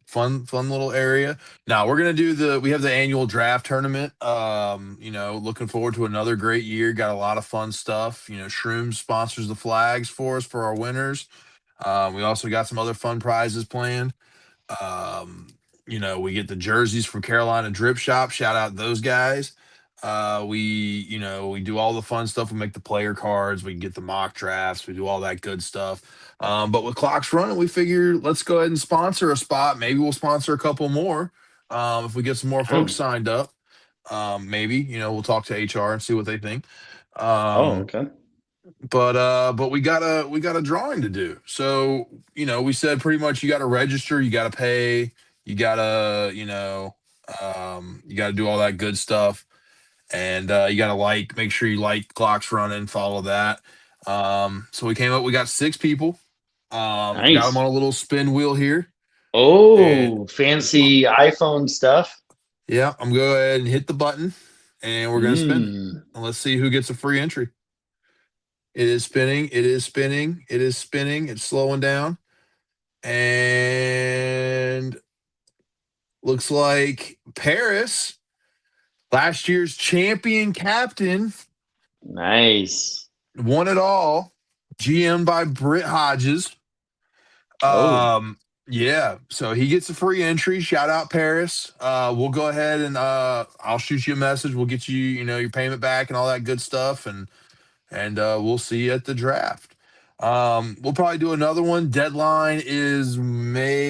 fun little area. Now we're gonna do we have the annual draft tournament. Looking forward to another great year. Got a lot of fun stuff. Shrooms sponsors the flags for us for our winners. We also got some other fun prizes planned. Um, we get the jerseys from Carolina Drip Shop. Shout out those guys. We do all the fun stuff. We make the player cards. We get the mock drafts. We do all that good stuff. But with clocks running, we figure let's go ahead and sponsor a spot. Maybe we'll sponsor a couple more if we get some more folks Oh, signed up. Maybe we'll talk to HR and see what they think. oh, Um, okay. but we got a drawing to do. So we said pretty much you got to register, you got to pay, you got to do all that good stuff, and you got to make sure you like clocks running, follow that. So we came up, we got 6 people. Got them Nice. on a little spin wheel here. And Oh, fancy iPhone stuff. yeah, I'm going to go ahead and hit the button and we're going to spin it. Mm, And let's see who gets a free entry. It is spinning. It is spinning. It is spinning. It's slowing down. And looks like Paris, last year's champion captain, nice. won it all. GM by Britt Hodges. Oh, Yeah, so he gets a free entry. Shout out Paris. We'll go ahead and I'll shoot you a message. We'll get you, your payment back and all that good stuff, and we'll see you at the draft. We'll probably do another one. Deadline is May.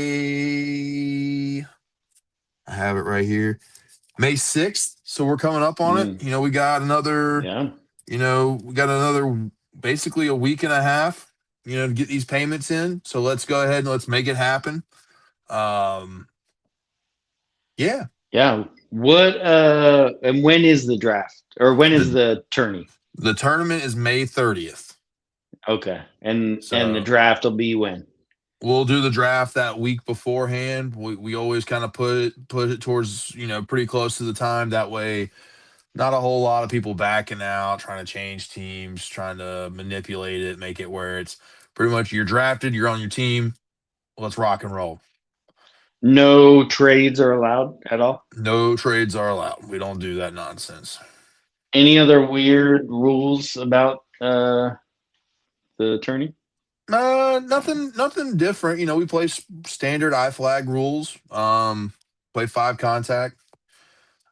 I have it right here. May 6th. So we're coming up on it. mm, We got another, yeah. basically a week and a half, to get these payments in. So let's go ahead and let's make it happen. Yeah. Yeah. What and when is the draft? Or when is The the tourney? the tournament is May 30th. Okay. And the So draft will be when? we'll do the draft that week beforehand. We always kind of put it towards, pretty close to the time. That way, not a whole lot of people backing out, trying to change teams, trying to manipulate it, make it where it's pretty much you're drafted, you're on your team. Let's rock and roll. No trades are allowed at all? No trades are allowed. We don't do that nonsense. Any other weird rules about the tourney? Nothing different. We play standard I flag rules. Play 5 contact.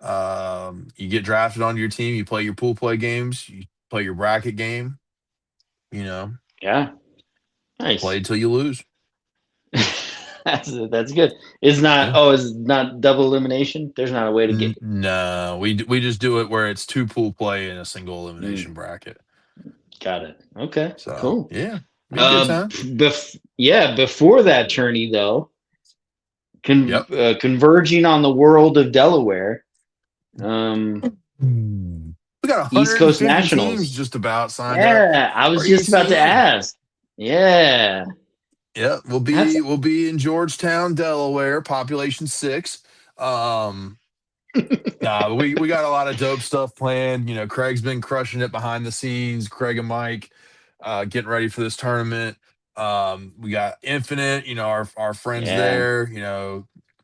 You get drafted onto your team. You play your pool play games. You play your bracket game. Yeah. Nice. Play until you lose. That's good. Is Yeah. not double elimination? There's not a way to get No, we just do it where it's 2 pool play in a single elimination bracket. got it. Okay. So Cool. yeah, be a good time. Before that tourney though, Yep. converging on the world of Delaware. We got East Coast 150 Nationals. teams just about signed up. Yeah, I was just about to ask. Yeah. Yeah, we'll be in Georgetown, Delaware, population 6. We got a lot of dope stuff planned. Craig's been crushing it behind the scenes. Craig and Mike, getting ready for this tournament. We got Infinite. Our friends there.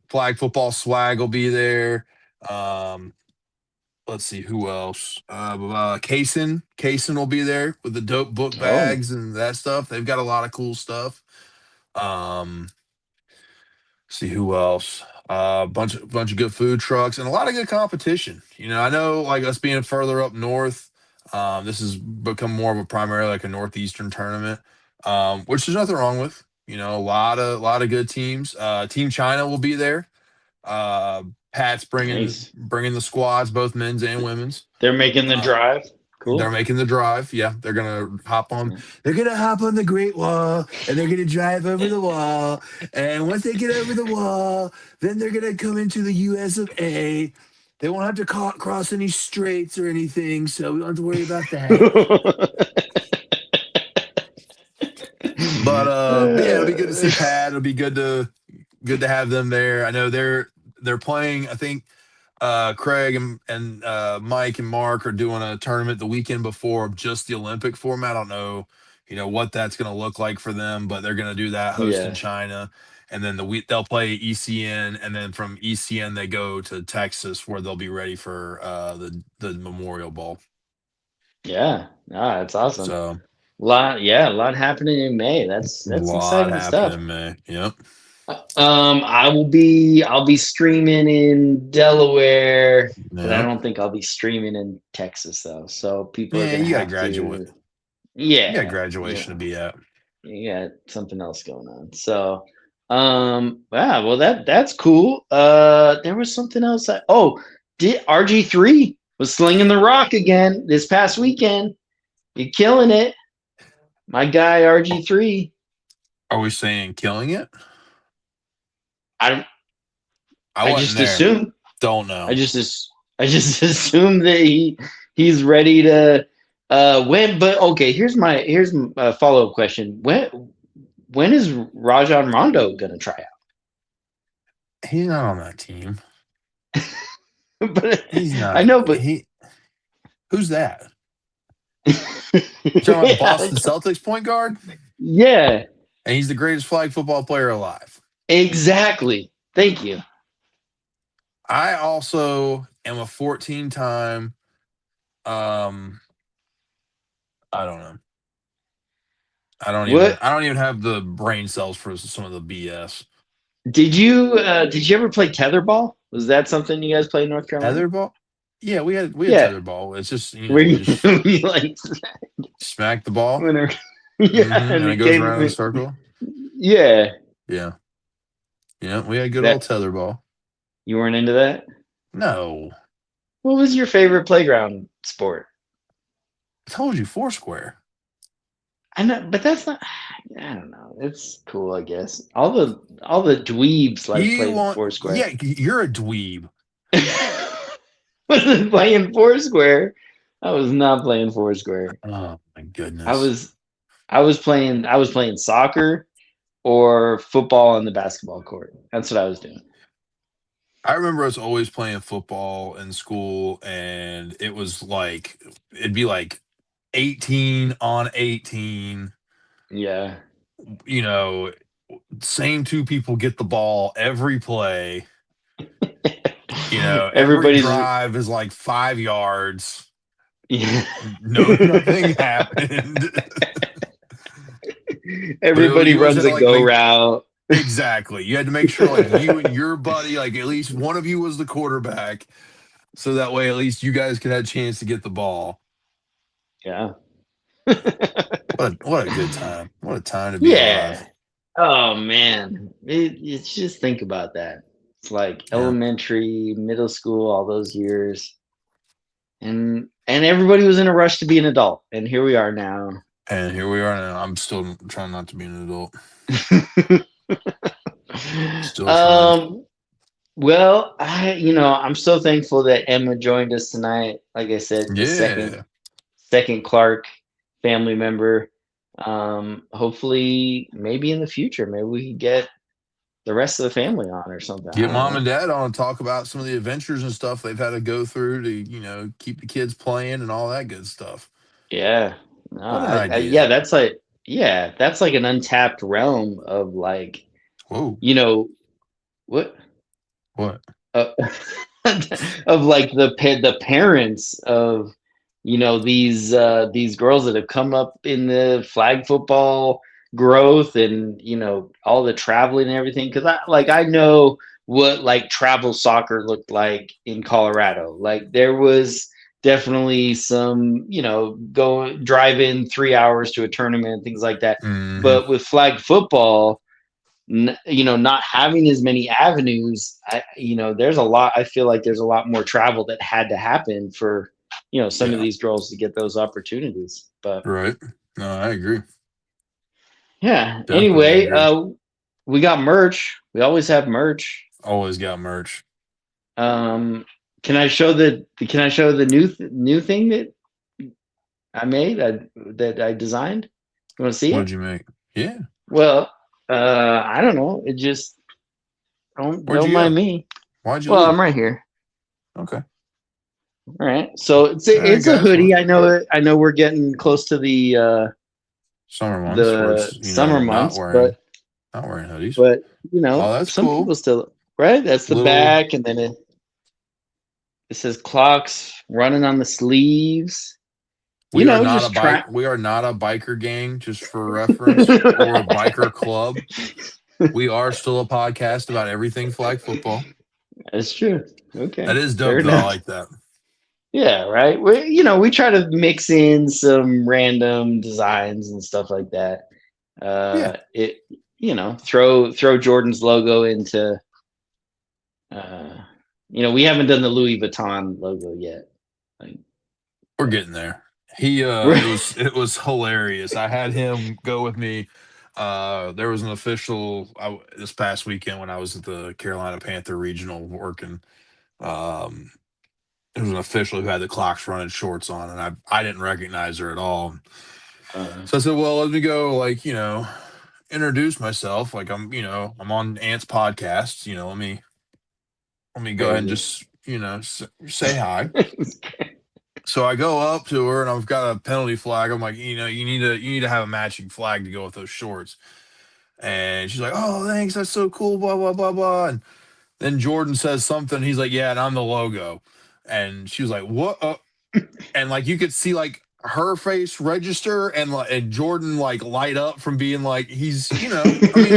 Flag football swag will be there. Let's see who else. Kaysen will be there with the dope book bags and that stuff. They've got a lot of cool stuff. See who else. Bunch of good food trucks and a lot of good competition. I know like us being further up north, this has become more of a primarily like a northeastern tournament, which there's nothing wrong with. A lot of good teams. Team China will be there. Pat's bringing the squads, both men's and women's. They're making the drive. Cool. They're making the drive. Yeah, they're gonna hop on. Yeah. They're gonna hop on the Great Wall and they're gonna drive over the wall. And once they get over the wall, then they're gonna come into the U.S. of A. They won't have to cross any straits or anything, so we don't have to worry about that. But yeah, it'll be good to see Pat. It'll be good to have them there. I know they're playing. I think Craig and Mike and Mark are doing a tournament the weekend before of just the Olympic format. I don't know, what that's going to look like for them, but they're going to do that host in China. And then they'll play ECN, and then from ECN they go to Texas where they'll be ready for the Memorial Bowl. Yeah, that's awesome. So a lot happening in May. That's exciting stuff. In May. Yep. I'll be streaming in Delaware, but I don't think I'll be streaming in Texas though. So people are gonna you have got graduate. You got graduation to be at. You got something else going on. So well that's cool. There was something else did RG3 was slinging the rock again this past weekend. You're killing it. My guy RG3. Are we saying killing it? I just there. assume. Don't know. I just assume that he's ready to win. But okay, here's a follow-up question. when is Rajon Rondo gonna try He's not on that team. out? But He's I not. know, but Who's that? You talking about the Boston Celtics point guard? yeah, And he's the greatest flag football player alive. exactly. Thank you. I also am a 14-time. I don't know. What I don't even have the brain cells for some of the BS. did you ever play tetherball? Was that something you guys played in North Carolina? Tetherball? Yeah, we had Yeah. tetherball. It's just Were we you, just you like smack the ball, whenever yeah, and and it it goes came around in a circle. yeah. Yeah, yeah, we had good old That tetherball. you weren't into that? No, What was your favorite playground sport? I told you Foursquare. I know, but that's not. I don't know. It's cool, I guess. All the dweebs like You played want? Foursquare. Yeah, you're a dweeb. Wasn't playing Foursquare. I was not playing Foursquare. Oh my I goodness. was I was playing soccer or football on the basketball court. That's what I was doing. I remember us always playing football in school, and it'd be like 18 on 18. Yeah. You know, same two people get the ball every play. Every Everybody's drive is like 5 yards. yeah. No, nothing happened. Everybody You always runs had to a like go make route. exactly. You had to make sure like you and your buddy, like at least one of you was the quarterback, so that way at least you guys could have a chance to get the ball. Yeah. What a good time! What a time to be alive! Yeah. Oh man. It's just think about that. It's like Yeah, elementary, middle school, all those years. And everybody was in a rush to be an adult. And here we are now. and here we are now. I'm still trying not to be an adult. Still trying. um well, I'm so thankful that Emma joined us tonight. Like I said, the second Yeah, second Clark family member. Hopefully maybe in the future, maybe we can get the rest of the family on or something. I get don't mom know. and dad on and talk about some of the adventures and stuff they've had to go through to keep the kids playing and all that good stuff. Yeah. No, What an yeah, idea! that's like an untapped realm of like, Whoa, you know, what what? uh, of like the parents of these girls that have come up in the flag football growth and all the traveling and everything because I know what like travel soccer looked like in Colorado. Like there was definitely some go drive in 3 hours to a tournament and things like that, Hmm. but with flag football, not having as many avenues, there's a lot. I feel like there's a lot more travel that had to happen for, some of Yeah, these girls to get those opportunities. But right. No, I agree. yeah, Definitely anyway, agree. we got merch. We always have merch. Always got merch. Um, can I show the new thing that I made that I designed? You want to see What it? did you make? Yeah. Well, I don't know. It just Where'd don't you mind go? me. Why'd you Well, I'm leave? right here. Okay. All right. So it's All a, right, it's a guys. Well, hoodie. I know we're getting close to summer months where the it's summer not months, wearing but hoodies. but Oh, that's some cool. people still right. That's the Little. back, and then it says clocks running on the sleeves. We are not a Just try. bike. We are not a biker gang, just for reference, or a biker club. We are still a podcast about everything flag football. That's true. That Okay, is fair dope, though. I enough. like that. Yeah, right. We try to mix in some random designs and stuff like that. Yeah, It throw Jordan's logo into. Uh, we haven't done the Louis Vuitton logo yet. Like, we're but getting there. He we're it was hilarious. I had him go with me. There was an official this past weekend when I was at the Carolina Panther Regional working. Um, there was an official who had the clocks running shorts on, and I didn't recognize her at all. uh, So I said, "Well, let me go, introduce myself. Like I'm on Ant's podcast. Let me go ahead and Crazy. just say hi. So I go up to her and I've got a penalty flag. I'm like, you need to have a matching flag to go with those shorts. And she's like, oh, thanks, that's so cool, blah blah blah blah. And then Jordan says something. He's like, yeah, and I'm the logo. And she was like, what? And like you could see like her face register and Jordan like light up from being like I mean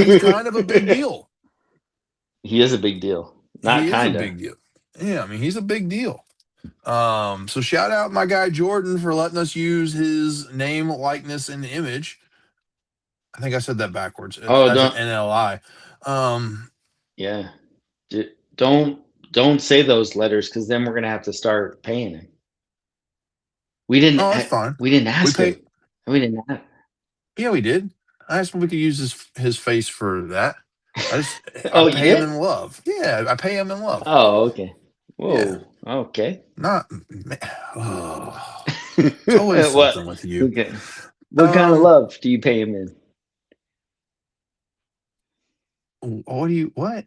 he's kind of a big deal. He is a big deal. Not He is a kind of. big deal. Yeah, I mean he's a big deal. So shout out my guy Jordan for letting us use his name, likeness, and image. I think I said that backwards. Oh, That's an don't. NLI. Um, Yeah. Don't say those letters because then we're gonna have to start paying him. We didn't. no, that's fine. We didn't We ask pay. him. We didn't. Yeah, we did. I asked him if we could use his face for that. I Oh, you pay him did? in love. Yeah, I pay him in love. Oh, okay. Yeah, Whoa. Okay. not. Oh, it's always What? something with you. Okay. What kind of Um, love do you pay him in? what do you what?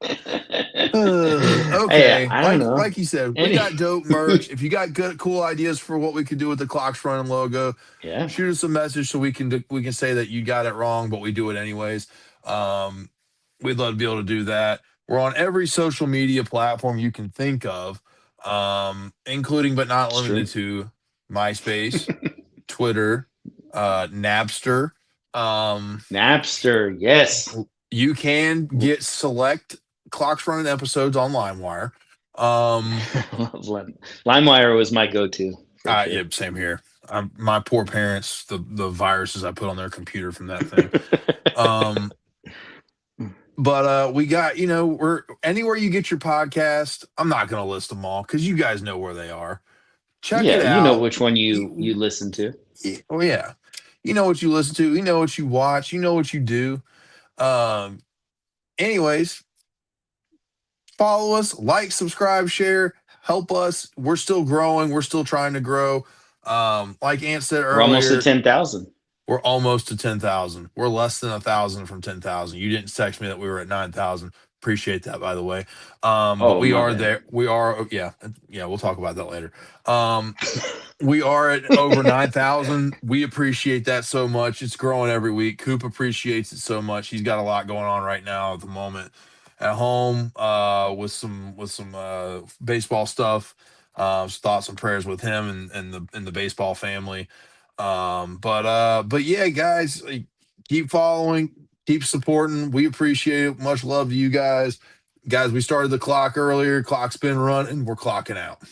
Hey, Okay, I don't know. like you said, we Any. got dope merch. If you got good, cool ideas for what we could do with the Clocks Running logo, Yeah. shoot us a message so we can say that you got it wrong, but we do it anyways. Um, we'd love to be able to do that. We're on every social media platform you can think of, including but not It's true. limited to MySpace, Twitter, Napster. Um, Napster. Yes. you can get select Clocks Running episodes on LimeWire. LimeWire was my go-to for sure. Yeah, same here. My poor parents, the viruses I put on their computer from that thing. Um, but we got, we're anywhere you get your podcast. I'm not going to list them all because you guys know where they are. Check Yeah, it you know out. which one you listen to. Oh yeah, you know what you listen to. You know what you watch. You know what you do. Um, anyways, follow us, like, subscribe, share, help us. We're still growing. We're still trying to grow. Like Ant said We're almost at earlier, 10,000. we're almost to 10,000. We're less than 1,000 from 10,000. You didn't text me that we were at 9,000. Appreciate that, by the way. But Oh, we my are bad. there. We are, yeah, yeah. We'll talk about that later. Um, we are at over 9,000. We appreciate that so much. It's growing every week. Coop appreciates it so much. He's got a lot going on right now at the moment at home with some baseball stuff. Thoughts and prayers with him and the baseball family. But yeah, guys, like, keep following, keep supporting. We appreciate it. Much love to you guys. Guys, we started the clock earlier. Clock's been running. We're clocking out.